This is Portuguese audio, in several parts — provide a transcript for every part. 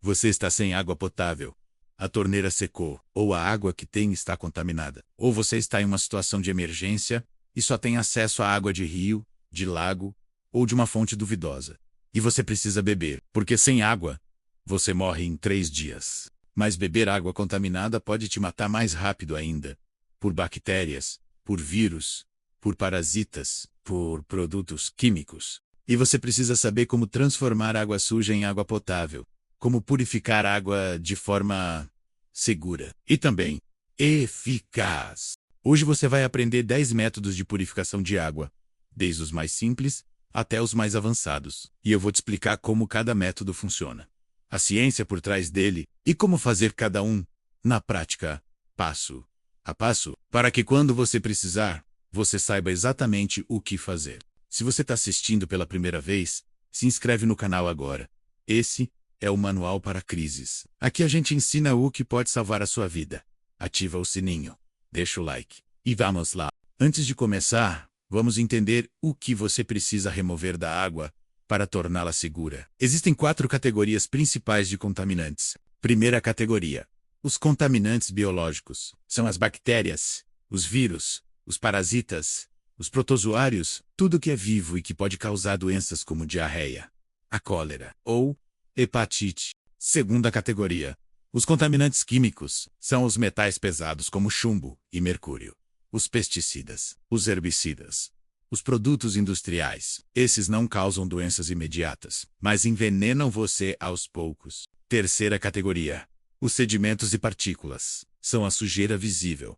Você está sem água potável. A torneira secou, ou a água que tem está contaminada. Ou você está em uma situação de emergência e só tem acesso à água de rio, de lago ou de uma fonte duvidosa. E você precisa beber, porque sem água, você morre em 3 dias. Mas beber água contaminada pode te matar mais rápido ainda. Por bactérias, por vírus, por parasitas, por produtos químicos. E você precisa saber como transformar água suja em água potável. Como purificar água de forma segura. E também eficaz. Hoje você vai aprender 10 métodos de purificação de água. Desde os mais simples até os mais avançados. E eu vou te explicar como cada método funciona. A ciência por trás dele e como fazer cada um, na prática, passo a passo, para que quando você precisar, você saiba exatamente o que fazer. Se você está assistindo pela primeira vez, se inscreve no canal agora. Esse é o Manual para Crises. Aqui a gente ensina o que pode salvar a sua vida. Ativa o sininho, deixa o like e vamos lá. Antes de começar, vamos entender o que você precisa remover da água para torná-la segura. Existem 4 categorias principais de contaminantes. Primeira categoria: os contaminantes biológicos. São as bactérias, os vírus, os parasitas, os protozoários, tudo que é vivo e que pode causar doenças como diarreia, a cólera ou hepatite. Segunda categoria: os contaminantes químicos. São os metais pesados como chumbo e mercúrio. Os pesticidas, os herbicidas, os produtos industriais. Esses não causam doenças imediatas, mas envenenam você aos poucos. Terceira categoria: os sedimentos e partículas. São a sujeira visível,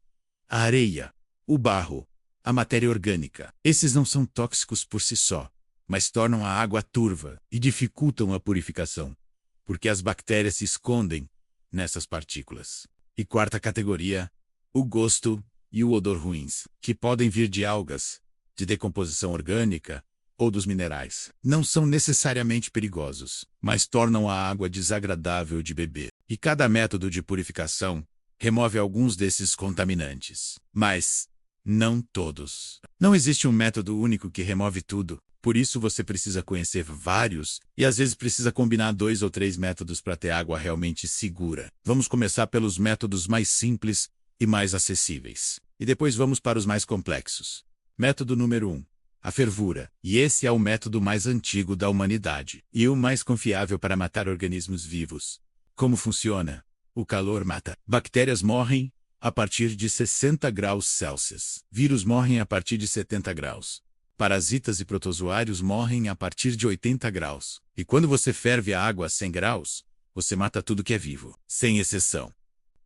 a areia, o barro, a matéria orgânica. Esses não são tóxicos por si só, mas tornam a água turva e dificultam a purificação, porque as bactérias se escondem nessas partículas. E quarta categoria: o gosto e o odor ruins, que podem vir de algas, de decomposição orgânica ou dos minerais. Não são necessariamente perigosos, mas tornam a água desagradável de beber. E cada método de purificação remove alguns desses contaminantes, mas não todos. Não existe um método único que remove tudo, por isso você precisa conhecer vários e às vezes precisa combinar 2 ou 3 métodos para ter água realmente segura. Vamos começar pelos métodos mais simples e mais acessíveis. E depois vamos para os mais complexos. Método número 1. A fervura. E esse é o método mais antigo da humanidade e o mais confiável para matar organismos vivos. Como funciona? O calor mata. Bactérias morrem a partir de 60 graus Celsius. Vírus morrem a partir de 70 graus. Parasitas e protozoários morrem a partir de 80 graus. E quando você ferve a água a 100 graus, você mata tudo que é vivo, sem exceção.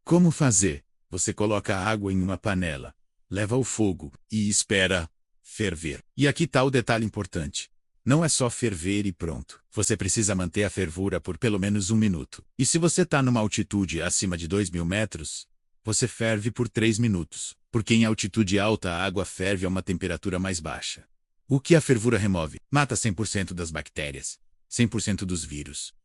Como fazer? Você coloca a água em uma panela, leva ao fogo e espera ferver. E aqui está o detalhe importante. Não é só ferver e pronto. Você precisa manter a fervura por pelo menos 1 minuto. E se você está numa altitude acima de 2.000 metros, você ferve por 3 minutos. Porque em altitude alta a água ferve a uma temperatura mais baixa. O que a fervura remove? Mata 100% das bactérias, 100% dos vírus,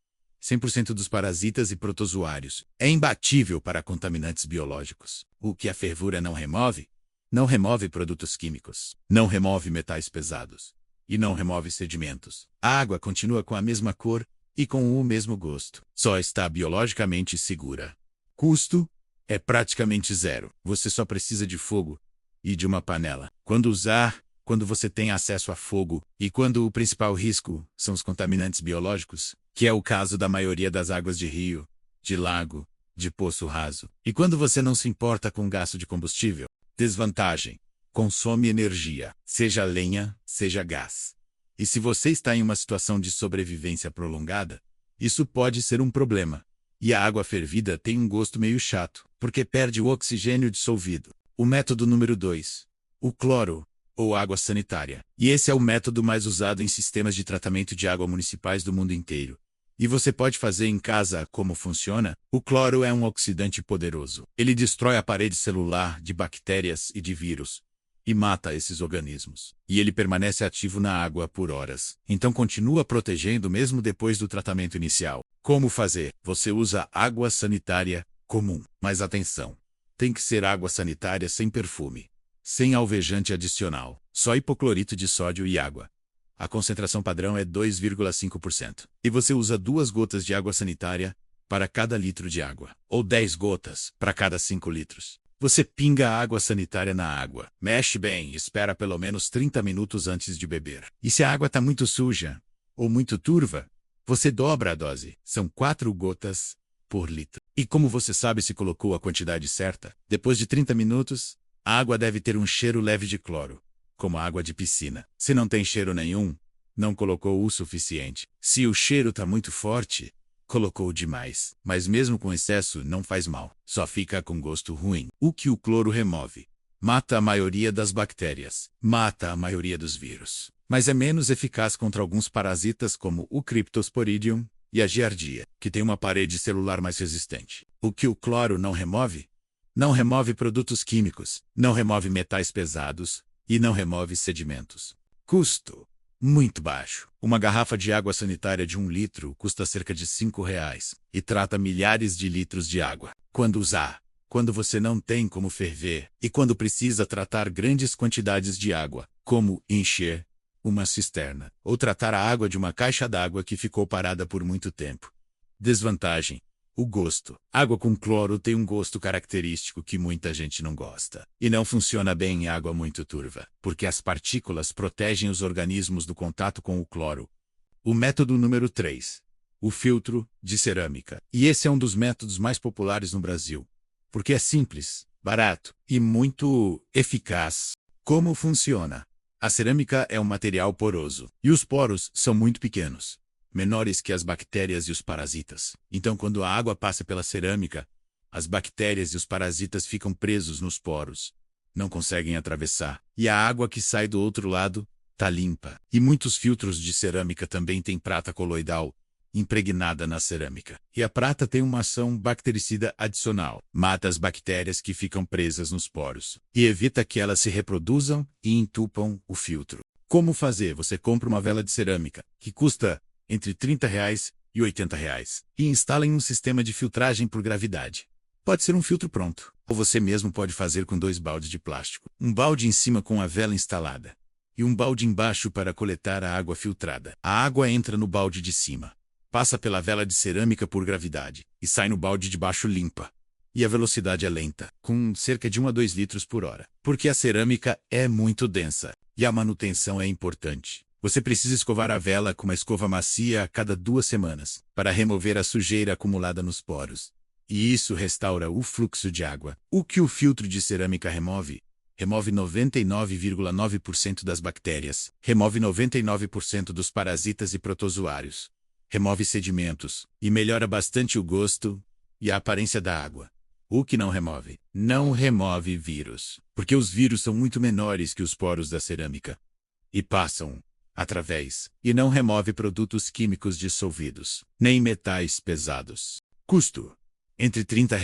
100% dos parasitas e protozoários. É imbatível para contaminantes biológicos. O que a fervura não remove? Não remove produtos químicos, não remove metais pesados e não remove sedimentos. A água continua com a mesma cor e com o mesmo gosto. Só está biologicamente segura. Custo é praticamente zero. Você só precisa de fogo e de uma panela. Quando usar, quando você tem acesso a fogo e quando o principal risco são os contaminantes biológicos, que é o caso da maioria das águas de rio, de lago, de poço raso. E quando você não se importa com gasto de combustível. Desvantagem: consome energia, seja lenha, seja gás. E se você está em uma situação de sobrevivência prolongada, isso pode ser um problema. E a água fervida tem um gosto meio chato, porque perde o oxigênio dissolvido. O método número 2. O cloro, ou água sanitária. E esse é o método mais usado em sistemas de tratamento de água municipais do mundo inteiro. E você pode fazer em casa. Como funciona? O cloro é um oxidante poderoso. Ele destrói a parede celular de bactérias e de vírus e mata esses organismos. E ele permanece ativo na água por horas. Então continua protegendo mesmo depois do tratamento inicial. Como fazer? Você usa água sanitária comum. Mas atenção, tem que ser água sanitária sem perfume, sem alvejante adicional, só hipoclorito de sódio e água. A concentração padrão é 2,5%. E você usa 2 gotas de água sanitária para cada litro de água, ou 10 gotas para cada 5 litros. Você pinga a água sanitária na água, mexe bem e espera pelo menos 30 minutos antes de beber. E se a água está muito suja ou muito turva, você dobra a dose. São 4 gotas por litro. E como você sabe se colocou a quantidade certa? Depois de 30 minutos, a água deve ter um cheiro leve de cloro, como água de piscina. Se não tem cheiro nenhum, não colocou o suficiente. Se o cheiro está muito forte, colocou demais. Mas mesmo com excesso não faz mal, só fica com gosto ruim. O que o cloro remove? Mata a maioria das bactérias, mata a maioria dos vírus, mas é menos eficaz contra alguns parasitas como o Cryptosporidium e a giardia, que tem uma parede celular mais resistente. O que o cloro não remove? Não remove produtos químicos, não remove metais pesados e não remove sedimentos. Custo muito baixo. Uma garrafa de água sanitária de 1 litro custa cerca de R$ 5 e trata milhares de litros de água. Quando usar? Quando você não tem como ferver e quando precisa tratar grandes quantidades de água, como encher uma cisterna ou tratar a água de uma caixa d'água que ficou parada por muito tempo. Desvantagem: o gosto. Água com cloro tem um gosto característico que muita gente não gosta. E não funciona bem em água muito turva, porque as partículas protegem os organismos do contato com o cloro. O método número 3. O filtro de cerâmica. E esse é um dos métodos mais populares no Brasil, porque é simples, barato e muito eficaz. Como funciona? A cerâmica é um material poroso, e os poros são muito pequenos, menores que as bactérias e os parasitas. Então, quando a água passa pela cerâmica, as bactérias e os parasitas ficam presos nos poros, não conseguem atravessar. E a água que sai do outro lado está limpa. E muitos filtros de cerâmica também têm prata coloidal impregnada na cerâmica. E a prata tem uma ação bactericida adicional. Mata as bactérias que ficam presas nos poros e evita que elas se reproduzam e entupam o filtro. Como fazer? Você compra uma vela de cerâmica, que custa entre R$ 30 e R$ 80, e instala em um sistema de filtragem por gravidade. Pode ser um filtro pronto, ou você mesmo pode fazer com 2 baldes de plástico. Um balde em cima com a vela instalada, e um balde embaixo para coletar a água filtrada. A água entra no balde de cima, passa pela vela de cerâmica por gravidade, e sai no balde de baixo limpa. E a velocidade é lenta, com cerca de 1 a 2 litros por hora, porque a cerâmica é muito densa, e a manutenção é importante. Você precisa escovar a vela com uma escova macia a cada 2 semanas, para remover a sujeira acumulada nos poros. E isso restaura o fluxo de água. O que o filtro de cerâmica remove? Remove 99,9% das bactérias, remove 99% dos parasitas e protozoários, remove sedimentos, e melhora bastante o gosto e a aparência da água. O que não remove? Não remove vírus, porque os vírus são muito menores que os poros da cerâmica, e passam através, e não remove produtos químicos dissolvidos, nem metais pesados. Custo: entre R$ 30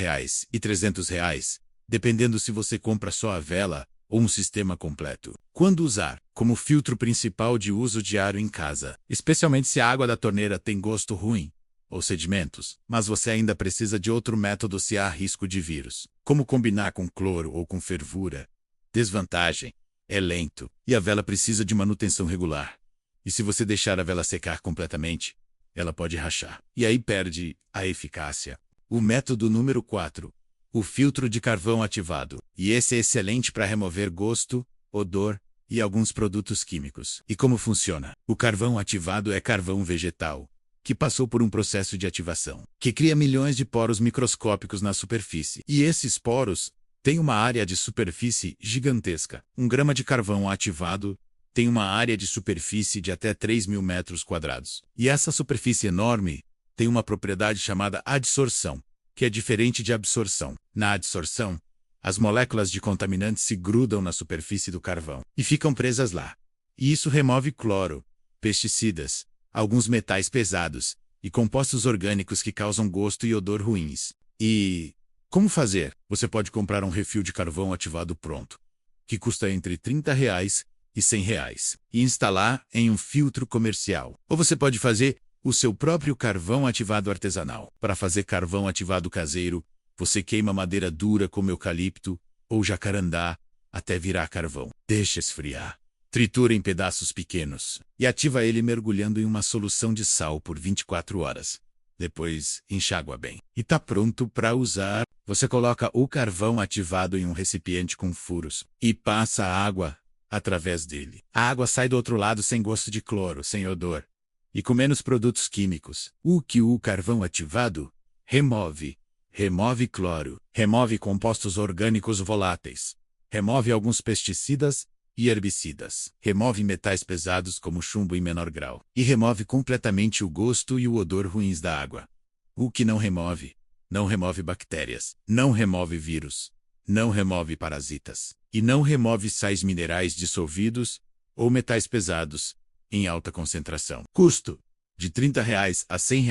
e R$ 300, dependendo se você compra só a vela ou um sistema completo. Quando usar? Como filtro principal de uso diário em casa, especialmente se a água da torneira tem gosto ruim ou sedimentos, mas você ainda precisa de outro método se há risco de vírus. Como combinar com cloro ou com fervura? Desvantagem: é lento, e a vela precisa de manutenção regular. E se você deixar a vela secar completamente, ela pode rachar, e aí perde a eficácia. O método número 4. O filtro de carvão ativado. E esse é excelente para remover gosto, odor e alguns produtos químicos. E como funciona? O carvão ativado é carvão vegetal, que passou por um processo de ativação, que cria milhões de poros microscópicos na superfície. E esses poros têm uma área de superfície gigantesca. 1 grama de carvão ativado tem uma área de superfície de até 3.000 metros quadrados. E essa superfície enorme tem uma propriedade chamada adsorção, que é diferente de absorção. Na adsorção, as moléculas de contaminantes se grudam na superfície do carvão e ficam presas lá. E isso remove cloro, pesticidas, alguns metais pesados e compostos orgânicos que causam gosto e odor ruins. E como fazer? Você pode comprar um refil de carvão ativado pronto, que custa entre R$ 30 e R$ 100, e instalar em um filtro comercial. Ou você pode fazer o seu próprio carvão ativado artesanal. Para fazer carvão ativado caseiro, você queima madeira dura como eucalipto ou jacarandá até virar carvão. Deixa esfriar. Tritura em pedaços pequenos e ativa ele mergulhando em uma solução de sal por 24 horas. Depois, enxágua bem. E tá pronto para usar. Você coloca o carvão ativado em um recipiente com furos e passa a água através dele. A água sai do outro lado sem gosto de cloro, sem odor e com menos produtos químicos. O que o carvão ativado remove? Remove cloro, remove compostos orgânicos voláteis, remove alguns pesticidas e herbicidas, remove metais pesados como chumbo em menor grau e remove completamente o gosto e o odor ruins da água. O que não remove? Não remove bactérias, não remove vírus, não remove parasitas e não remove sais minerais dissolvidos ou metais pesados em alta concentração. Custo: de R$ 30 a R$ 100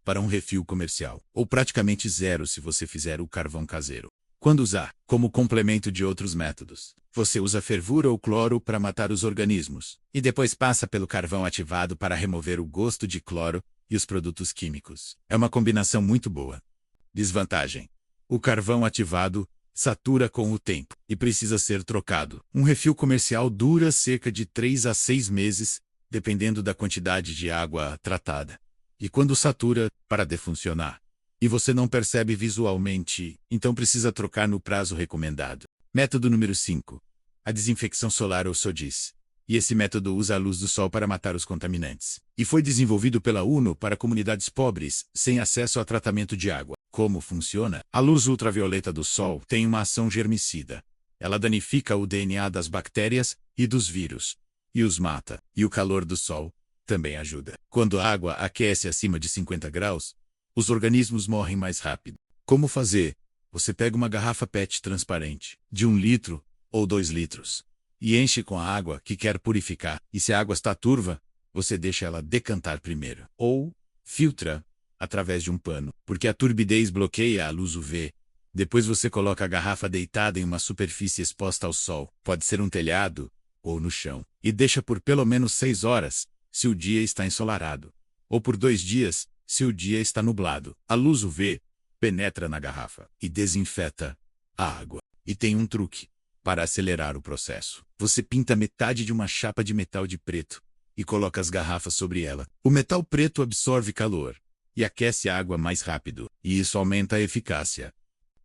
para um refil comercial, ou praticamente zero se você fizer o carvão caseiro. Quando usar? Como complemento de outros métodos. Você usa fervura ou cloro para matar os organismos, e depois passa pelo carvão ativado para remover o gosto de cloro e os produtos químicos. É uma combinação muito boa. Desvantagem: o carvão ativado satura com o tempo e precisa ser trocado. Um refil comercial dura cerca de 3 a 6 meses, dependendo da quantidade de água tratada. E quando satura, para de funcionar. E você não percebe visualmente, então precisa trocar no prazo recomendado. Método número 5. A desinfecção solar ou SODIS. E esse método usa a luz do sol para matar os contaminantes. E foi desenvolvido pela ONU para comunidades pobres, sem acesso a tratamento de água. Como funciona? A luz ultravioleta do sol tem uma ação germicida. Ela danifica o DNA das bactérias e dos vírus, e os mata. E o calor do sol também ajuda. Quando a água aquece acima de 50 graus, os organismos morrem mais rápido. Como fazer? Você pega uma garrafa PET transparente, de 1 litro ou 2 litros, e enche com a água que quer purificar. E se a água está turva, você deixa ela decantar primeiro. Ou filtra através de um pano, porque a turbidez bloqueia a luz UV. Depois você coloca a garrafa deitada em uma superfície exposta ao sol. Pode ser um telhado ou no chão. E deixa por pelo menos 6 horas, se o dia está ensolarado. Ou por 2 dias, se o dia está nublado. A luz UV penetra na garrafa e desinfeta a água. E tem um truque para acelerar o processo. Você pinta metade de uma chapa de metal de preto e coloca as garrafas sobre ela. O metal preto absorve calor e aquece a água mais rápido, e isso aumenta a eficácia.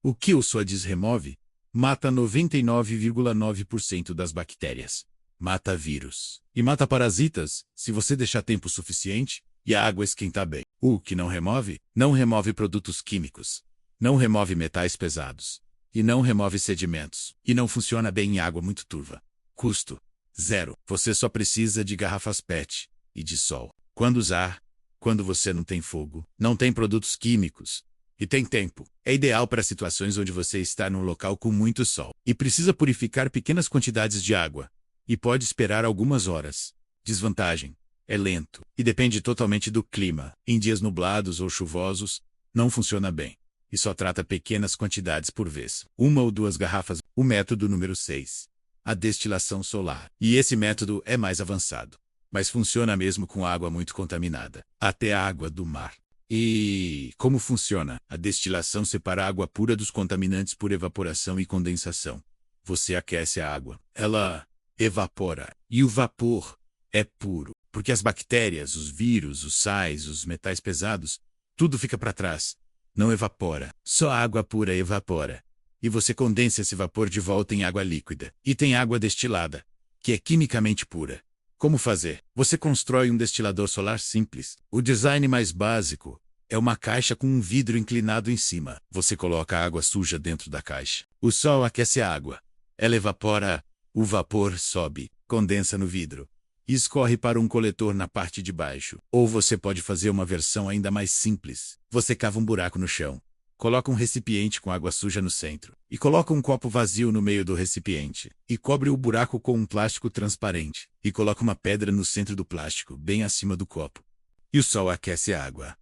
O que o SODIS remove? Mata 99,9% das bactérias. Mata vírus. E mata parasitas, se você deixar tempo suficiente e a água esquentar bem. O que não remove? Não remove produtos químicos. Não remove metais pesados. E não remove sedimentos. E não funciona bem em água muito turva. Custo: zero. Você só precisa de garrafas PET e de sol. Quando usar? Quando você não tem fogo, não tem produtos químicos e tem tempo. É ideal para situações onde você está num local com muito sol e precisa purificar pequenas quantidades de água e pode esperar algumas horas. Desvantagem: é lento e depende totalmente do clima. Em dias nublados ou chuvosos, não funciona bem e só trata pequenas quantidades por vez. 1 ou 2 garrafas. O método número 6. A destilação solar. E esse método é mais avançado, mas funciona mesmo com água muito contaminada, até a água do mar. E como funciona? A destilação separa a água pura dos contaminantes por evaporação e condensação. Você aquece a água, ela evapora, e o vapor é puro, porque as bactérias, os vírus, os sais, os metais pesados, tudo fica para trás. Não evapora, só a água pura evapora. E você condensa esse vapor de volta em água líquida. E tem água destilada, que é quimicamente pura. Como fazer? Você constrói um destilador solar simples. O design mais básico é uma caixa com um vidro inclinado em cima. Você coloca a água suja dentro da caixa. O sol aquece a água. Ela evapora, o vapor sobe, condensa no vidro e escorre para um coletor na parte de baixo. Ou você pode fazer uma versão ainda mais simples. Você cava um buraco no chão, coloca um recipiente com água suja no centro e coloca um copo vazio no meio do recipiente e cobre o buraco com um plástico transparente e coloca uma pedra no centro do plástico, bem acima do copo. E o sol aquece a água.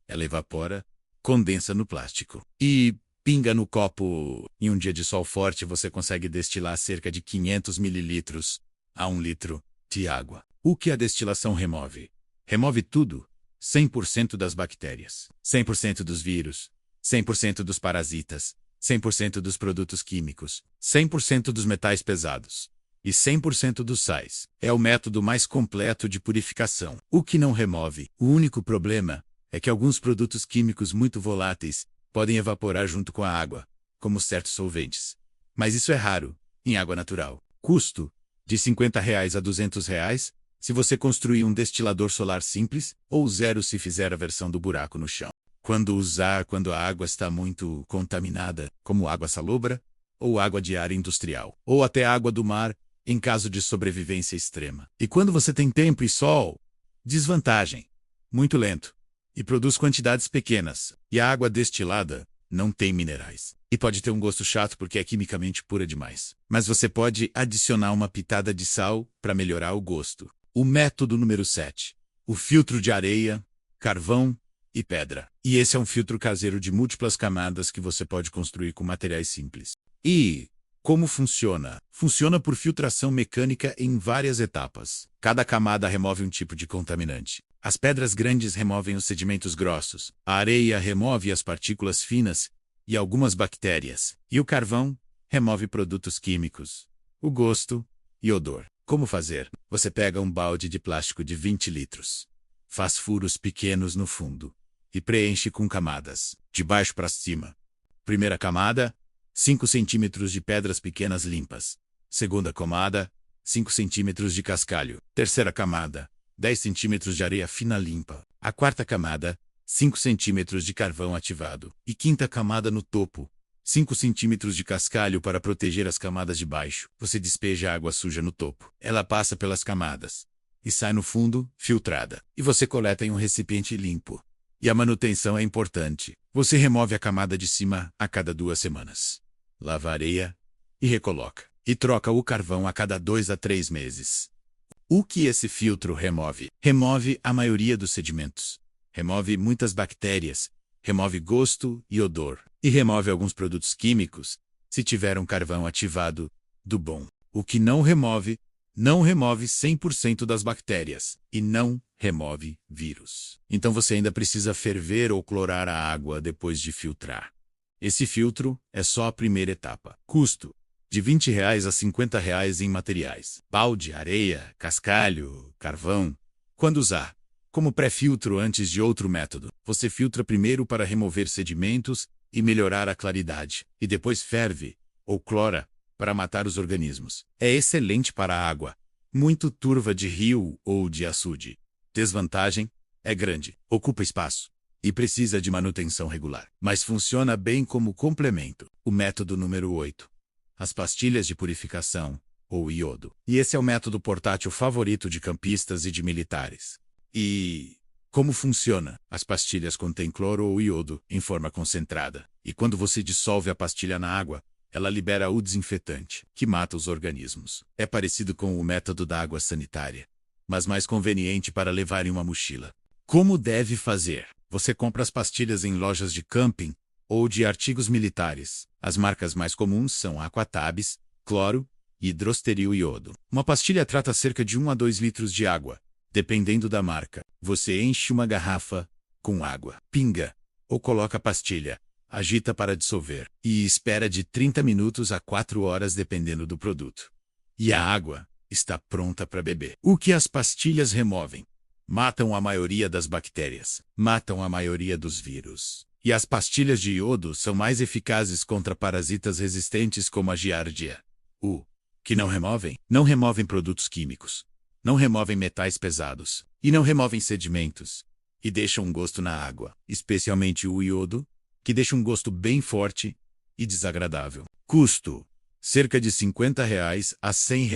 Ela evapora, condensa no plástico e pinga no copo. Em um dia de sol forte você consegue destilar cerca de 500 mililitros a 1 litro de água. O que a destilação remove? Remove tudo. 100% das bactérias, 100% dos vírus, 100% dos parasitas, 100% dos produtos químicos, 100% dos metais pesados e 100% dos sais. É o método mais completo de purificação. O que não remove? O único problema é que alguns produtos químicos muito voláteis podem evaporar junto com a água, como certos solventes. Mas isso é raro, em água natural. Custo: de R$ 50 a R$ 200, se você construir um destilador solar simples, ou zero se fizer a versão do buraco no chão. Quando usar quando a água está muito contaminada, como água salobra, ou água de área industrial, ou até água do mar, em caso de sobrevivência extrema. E quando você tem tempo e sol? Desvantagem: muito lento, e produz quantidades pequenas, e a água destilada não tem minerais. E pode ter um gosto chato porque é quimicamente pura demais. Mas você pode adicionar uma pitada de sal para melhorar o gosto. O método número 7. O filtro de areia, carvão e pedra. E esse é um filtro caseiro de múltiplas camadas que você pode construir com materiais simples. E como funciona? Funciona por filtração mecânica em várias etapas. Cada camada remove um tipo de contaminante. As pedras grandes removem os sedimentos grossos. A areia remove as partículas finas e algumas bactérias. E o carvão remove produtos químicos, o gosto e odor. Como fazer? Você pega um balde de plástico de 20 litros. Faz furos pequenos no fundo e preenche com camadas, de baixo para cima. Primeira camada: 5 centímetros de pedras pequenas limpas. Segunda camada: 5 centímetros de cascalho. Terceira camada: 10 centímetros de areia fina limpa. A quarta camada: 5 centímetros de carvão ativado. E quinta camada no topo: 5 centímetros de cascalho para proteger as camadas de baixo. Você despeja a água suja no topo. Ela passa pelas camadas e sai no fundo, filtrada. E você coleta em um recipiente limpo. E a manutenção é importante. Você remove a camada de cima a cada 2 semanas. Lava a areia e recoloca. E troca o carvão a cada 2 a 3 meses. O que esse filtro remove? Remove a maioria dos sedimentos. Remove muitas bactérias. Remove gosto e odor. E remove alguns produtos químicos, se tiver um carvão ativado, do bom. O que não remove 100% das bactérias. E não remove vírus. Então você ainda precisa ferver ou clorar a água depois de filtrar. Esse filtro é só a primeira etapa. Custo: de R$ 20 a R$ 50 em materiais. Balde, areia, cascalho, carvão. Quando usar? Como pré-filtro antes de outro método. Você filtra primeiro para remover sedimentos e melhorar a claridade. E depois ferve, ou clora, para matar os organismos. É excelente para a água muito turva de rio ou de açude. Desvantagem: é grande, ocupa espaço e precisa de manutenção regular. Mas funciona bem como complemento. O método número 8. As pastilhas de purificação, ou iodo. E esse é o método portátil favorito de campistas e de militares. E como funciona? As pastilhas contêm cloro ou iodo em forma concentrada. E quando você dissolve a pastilha na água, ela libera o desinfetante, que mata os organismos. É parecido com o método da água sanitária, mas mais conveniente para levar em uma mochila. Como deve fazer? Você compra as pastilhas em lojas de camping ou de artigos militares. As marcas mais comuns são Aquatabs, cloro e hidrosteril iodo. Uma pastilha trata cerca de 1 a 2 litros de água. Dependendo da marca, você enche uma garrafa com água, pinga ou coloca a pastilha, agita para dissolver e espera de 30 minutos a 4 horas dependendo do produto. E a água está pronta para beber. O que as pastilhas removem? Matam a maioria das bactérias, matam a maioria dos vírus. E as pastilhas de iodo são mais eficazes contra parasitas resistentes como a giardia. O que não removem? Não removem produtos químicos, não removem metais pesados e não removem sedimentos. E deixam um gosto na água, especialmente o iodo, que deixa um gosto bem forte e desagradável. Custo: cerca de R$ 50 a R$ 100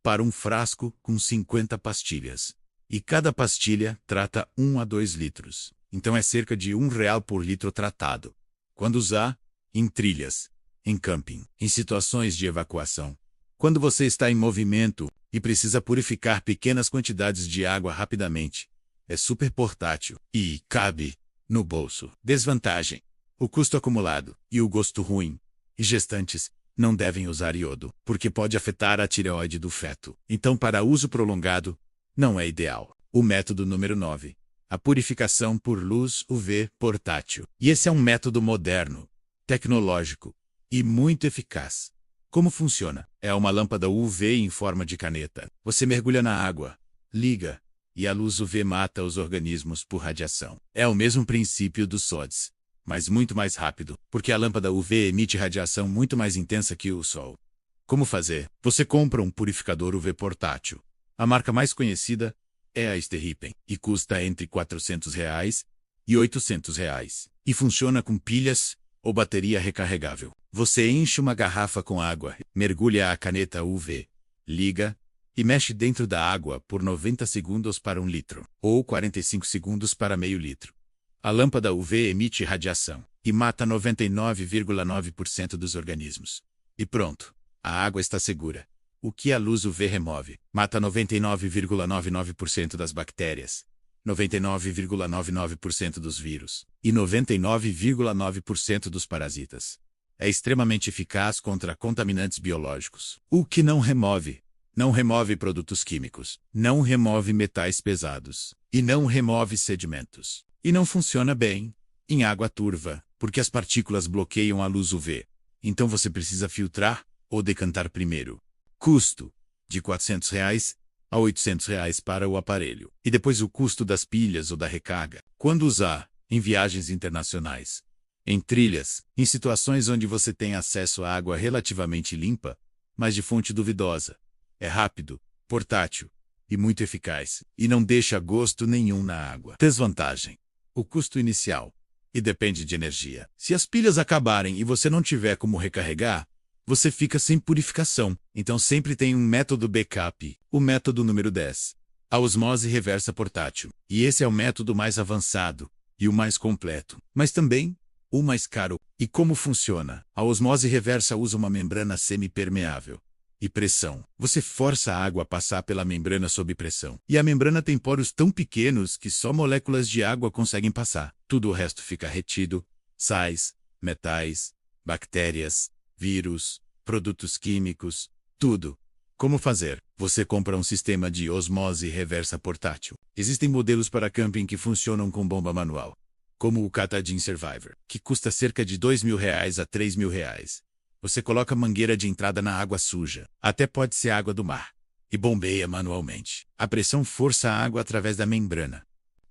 para um frasco com 50 pastilhas. E cada pastilha trata 1 a 2 litros. Então é cerca de R$ 1 por litro tratado. Quando usar? Em trilhas, em camping, em situações de evacuação. Quando você está em movimento e precisa purificar pequenas quantidades de água rapidamente. É super portátil e cabe no bolso. Desvantagem: o custo acumulado e o gosto ruim. E gestantes não devem usar iodo, porque pode afetar a tireoide do feto. Então, para uso prolongado, não é ideal. O método número 9. A purificação por luz UV portátil. E esse é um método moderno, tecnológico e muito eficaz. Como funciona? É uma lâmpada UV em forma de caneta. Você mergulha na água, liga e a luz UV mata os organismos por radiação. É o mesmo princípio dos SODs, mas muito mais rápido, porque a lâmpada UV emite radiação muito mais intensa que o Sol. Como fazer? Você compra um purificador UV portátil. A marca mais conhecida é a Sterripen, e custa entre R$400 e R$800, e funciona com pilhas ou bateria recarregável. Você enche uma garrafa com água, mergulha a caneta UV, liga e mexe dentro da água por 90 segundos para 1 litro, ou 45 segundos para meio litro. A lâmpada UV emite radiação e mata 99,9% dos organismos. E pronto, a água está segura. O que a luz UV remove? Mata 99,99% das bactérias, 99,99% dos vírus e 99,9% dos parasitas. É extremamente eficaz contra contaminantes biológicos. O que não remove? Não remove produtos químicos, não remove metais pesados e não remove sedimentos. E não funciona bem em água turva, porque as partículas bloqueiam a luz UV. Então você precisa filtrar ou decantar primeiro. Custo: de R$400 a R$800 para o aparelho. E depois o custo das pilhas ou da recarga. Quando usar? Em viagens internacionais, em trilhas, em situações onde você tem acesso a água relativamente limpa, mas de fonte duvidosa. É rápido, portátil e muito eficaz, e não deixa gosto nenhum na água. Desvantagem: o custo inicial. E depende de energia. Se as pilhas acabarem e você não tiver como recarregar, você fica sem purificação. Então sempre tem um método backup. O método número 10. A osmose reversa portátil. E esse é o método mais avançado e o mais completo, mas também o mais caro. E como funciona? A osmose reversa usa uma membrana semipermeável e pressão. Você força a água a passar pela membrana sob pressão. E a membrana tem poros tão pequenos que só moléculas de água conseguem passar. Tudo o resto fica retido: sais, metais, bactérias, vírus, produtos químicos, tudo. Como fazer? Você compra um sistema de osmose reversa portátil. Existem modelos para camping que funcionam com bomba manual, como o Katadyn Survivor, que custa cerca de R$2.000 a R$3.000. Você coloca mangueira de entrada na água suja, até pode ser água do mar, e bombeia manualmente. A pressão força a água através da membrana,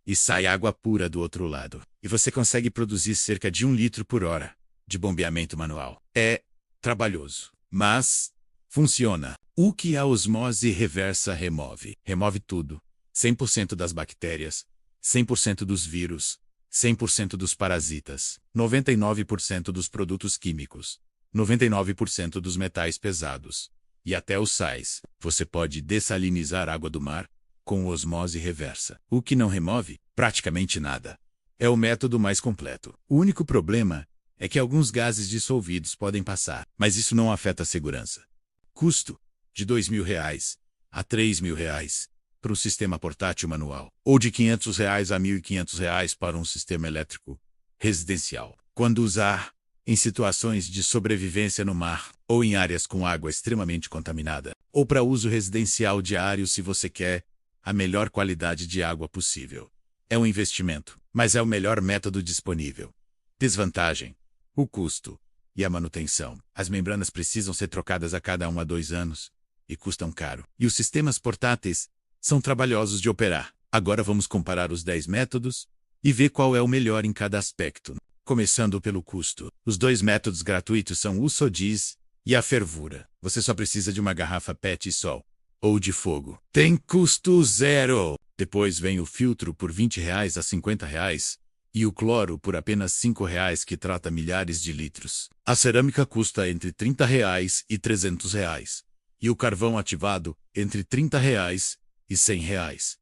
e sai água pura do outro lado. E você consegue produzir cerca de 1 litro por hora de bombeamento manual. É trabalhoso, mas funciona. O que a osmose reversa remove? Remove tudo. 100% das bactérias, 100% dos vírus, 100% dos parasitas, 99% dos produtos químicos, 99% dos metais pesados e até os sais. Você pode dessalinizar água do mar com osmose reversa. O que não remove? Praticamente nada. É o método mais completo. O único problema é que alguns gases dissolvidos podem passar, mas isso não afeta a segurança. Custo: de R$2.000 a R$3.000 para um sistema portátil manual, ou de R$500 a R$1.500 para um sistema elétrico residencial. Quando usar? Em situações de sobrevivência no mar, ou em áreas com água extremamente contaminada, ou para uso residencial diário se você quer a melhor qualidade de água possível. É um investimento, mas é o melhor método disponível. Desvantagem: o custo e a manutenção. As membranas precisam ser trocadas a cada 1 a 2 anos e custam caro. E os sistemas portáteis são trabalhosos de operar. Agora vamos comparar os 10 métodos e ver qual é o melhor em cada aspecto. Começando pelo custo. Os 2 métodos gratuitos são o SODIS e a fervura. Você só precisa de uma garrafa PET Sol ou de fogo. Tem custo zero. Depois vem o filtro por R$20 a R$50 e o cloro por apenas R$5, que trata milhares de litros. A cerâmica custa entre R$30 e R$300 e o carvão ativado entre R$30 e R$100.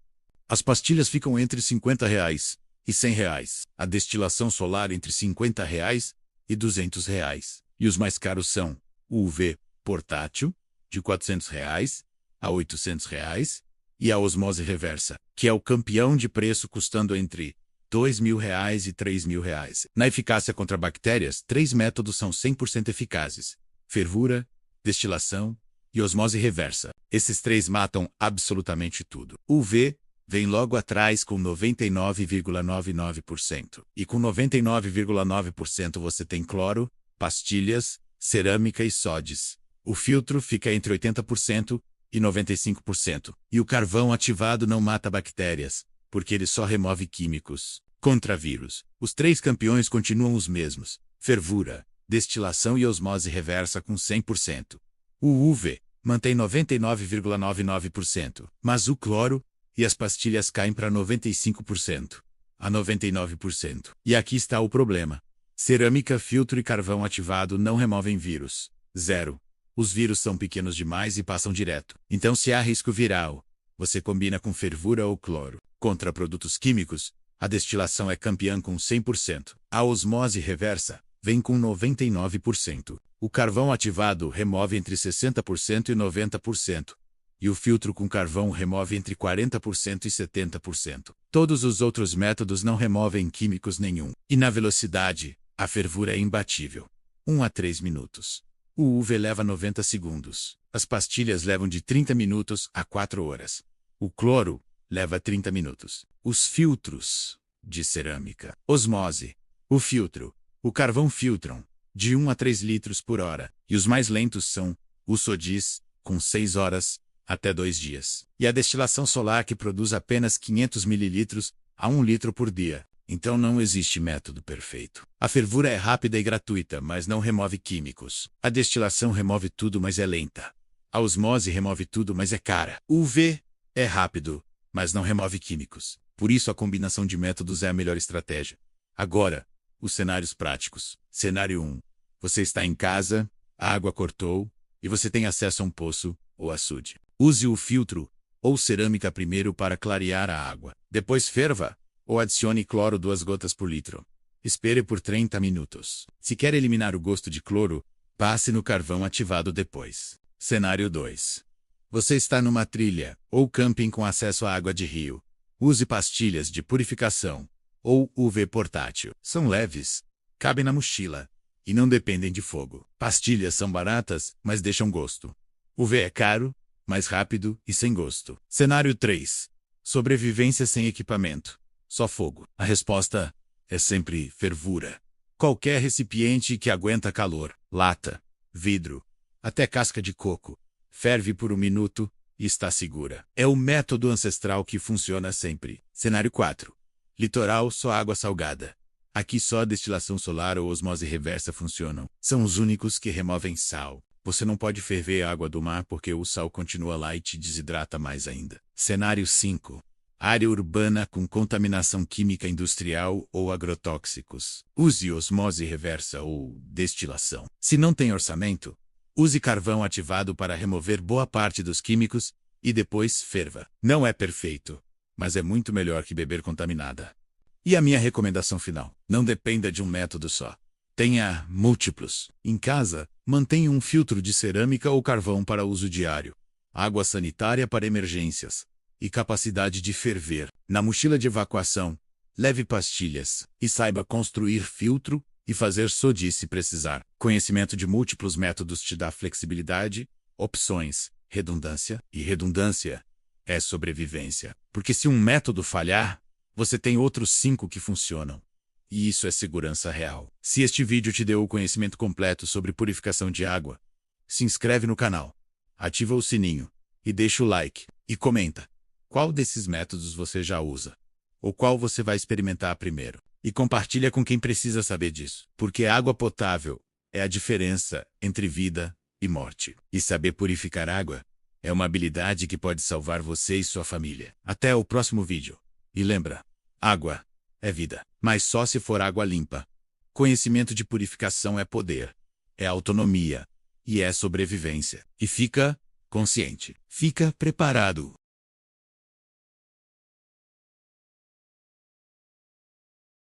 As pastilhas ficam entre R$50 e R$100. A destilação solar entre R$50 e R$200. E os mais caros são o UV portátil, de R$400 a R$800, e a osmose reversa, que é o campeão de preço, custando entre R$2.000 e R$3.000. Na eficácia contra bactérias, 3 métodos são 100% eficazes: fervura, destilação e osmose reversa. Esses 3 matam absolutamente tudo. O UV vem logo atrás com 99,99%. E com 99,9% você tem cloro, pastilhas, cerâmica e SODIS. O filtro fica entre 80% e 95%. E o carvão ativado não mata bactérias, porque ele só remove químicos. Contra vírus, os 3 campeões continuam os mesmos: fervura, destilação e osmose reversa com 100%. O UV mantém 99,99%, mas o cloro e as pastilhas caem para 95%, a 99%. E aqui está o problema. Cerâmica, filtro e carvão ativado não removem vírus. 0. Os vírus são pequenos demais e passam direto. Então, se há risco viral, você combina com fervura ou cloro. Contra produtos químicos, a destilação é campeã com 100%. A osmose reversa vem com 99%. O carvão ativado remove entre 60% e 90%. E o filtro com carvão remove entre 40% e 70%. Todos os outros métodos não removem químicos nenhum. E na velocidade, a fervura é imbatível. 1 a 3 minutos. O UV leva 90 segundos. As pastilhas levam de 30 minutos a 4 horas. O cloro leva 30 minutos. Os filtros de cerâmica. Osmose. O filtro. O carvão filtram de 1 a 3 litros por hora. E os mais lentos são o SODIS, com 6 horas até 2 dias. E a destilação solar, que produz apenas 500 mililitros a 1 litro por dia. Então não existe método perfeito. A fervura é rápida e gratuita, mas não remove químicos. A destilação remove tudo, mas é lenta. A osmose remove tudo, mas é cara. O UV é rápido, mas não remove químicos. Por isso a combinação de métodos é a melhor estratégia. Agora, os cenários práticos. Cenário 1. Você está em casa, a água cortou, e você tem acesso a um poço ou açude. Use o filtro ou cerâmica primeiro para clarear a água. Depois ferva ou adicione cloro 2 gotas por litro. Espere por 30 minutos. Se quer eliminar o gosto de cloro, passe no carvão ativado depois. Cenário 2. Você está numa trilha ou camping com acesso à água de rio. Use pastilhas de purificação ou UV portátil. São leves, cabem na mochila e não dependem de fogo. Pastilhas são baratas, mas deixam gosto. UV é caro, mais rápido e sem gosto. Cenário 3. Sobrevivência sem equipamento. Só fogo. A resposta é sempre fervura. Qualquer recipiente que aguenta calor, lata, vidro, até casca de coco, ferve por 1 minuto e está segura. É o método ancestral que funciona sempre. Cenário 4. Litoral, só água salgada. Aqui só a destilação solar ou osmose reversa funcionam. São os únicos que removem sal. Você não pode ferver a água do mar porque o sal continua lá e te desidrata mais ainda. Cenário 5. Área urbana com contaminação química industrial ou agrotóxicos. Use osmose reversa ou destilação. Se não tem orçamento, use carvão ativado para remover boa parte dos químicos e depois ferva. Não é perfeito, mas é muito melhor que beber contaminada. E a minha recomendação final: não dependa de um método só. Tenha múltiplos. Em casa, mantenha um filtro de cerâmica ou carvão para uso diário, água sanitária para emergências e capacidade de ferver. Na mochila de evacuação, leve pastilhas e saiba construir filtro e fazer SODIS se precisar. Conhecimento de múltiplos métodos te dá flexibilidade, opções, redundância, e redundância é sobrevivência. Porque se um método falhar, você tem outros 5 que funcionam. E isso é segurança real. Se este vídeo te deu o conhecimento completo sobre purificação de água, se inscreve no canal, ativa o sininho e deixa o like e comenta qual desses métodos você já usa ou qual você vai experimentar primeiro. E compartilha com quem precisa saber disso. Porque água potável é a diferença entre vida e morte. E saber purificar água é uma habilidade que pode salvar você e sua família. Até o próximo vídeo. E lembra, água é vida, mas só se for água limpa. Conhecimento de purificação é poder, é autonomia e é sobrevivência. E fica consciente, fica preparado.